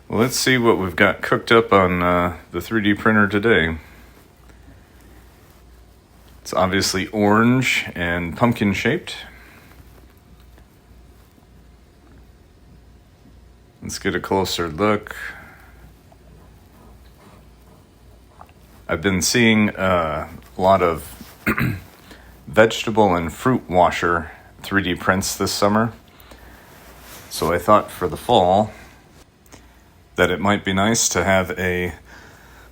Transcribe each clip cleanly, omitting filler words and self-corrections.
Well, let's see what we've got cooked up on the 3D printer today. It's obviously orange and pumpkin shaped. Let's get a closer look. I've been seeing a lot of vegetable and fruit washer 3D prints this summer. So I thought for the fall that it might be nice to have a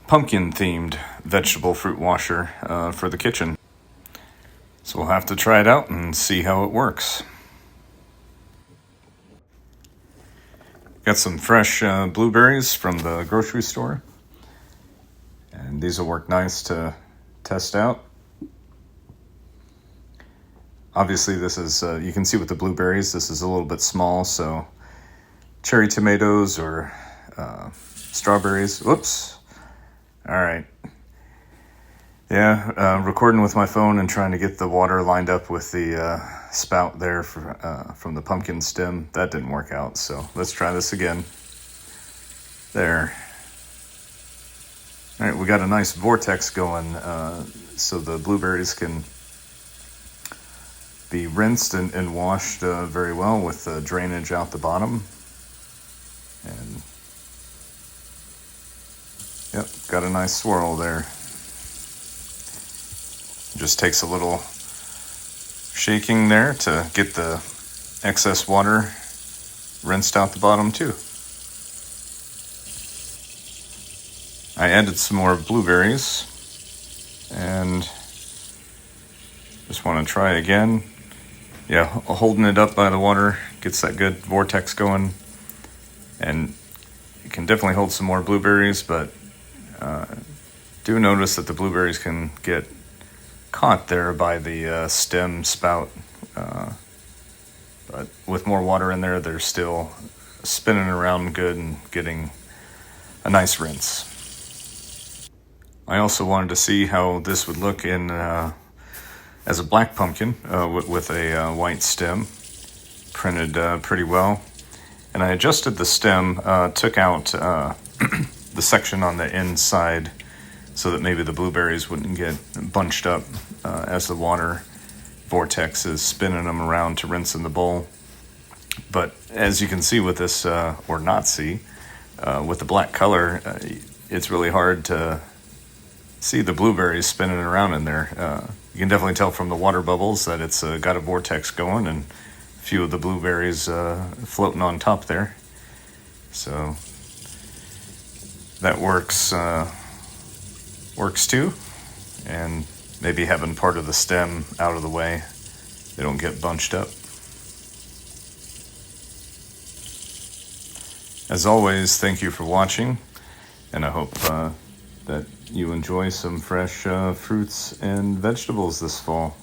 pumpkin-themed vegetable fruit washer for the kitchen. So we'll have to try it out and see how it works. Got some fresh blueberries from the grocery store. And these will work nice to test out. Obviously this is, you can see with the blueberries, this is a little bit small, so cherry tomatoes or strawberries. Whoops. All right. Yeah, recording with my phone and trying to get the water lined up with the spout there from the pumpkin stem. That didn't work out, so let's try this again. There. All right, we got a nice vortex going, so the blueberries can be rinsed and washed very well with the drainage out the bottom. And yep, got a nice swirl there. Just takes a little shaking there to get the excess water rinsed out the bottom too. I added some more blueberries and just want to try again. Yeah, holding it up by the water gets that good vortex going. And you can definitely hold some more blueberries, but do notice that the blueberries can get caught there by the stem spout. But with more water in there, they're still spinning around good and getting a nice rinse. I also wanted to see how this would look in as a black pumpkin with a white stem, printed pretty well. And I adjusted the stem, took out the section on the inside so that maybe the blueberries wouldn't get bunched up as the water vortex is spinning them around to rinse in the bowl. But as you can see with this, or not see, with the black color, it's really hard to see the blueberries spinning around in there. You can definitely tell from the water bubbles that it's got a vortex going and a few of the blueberries floating on top there. So that works too. And maybe having part of the stem out of the way, they don't get bunched up. As always, thank you for watching, and I hope that you enjoy some fresh fruits and vegetables this fall.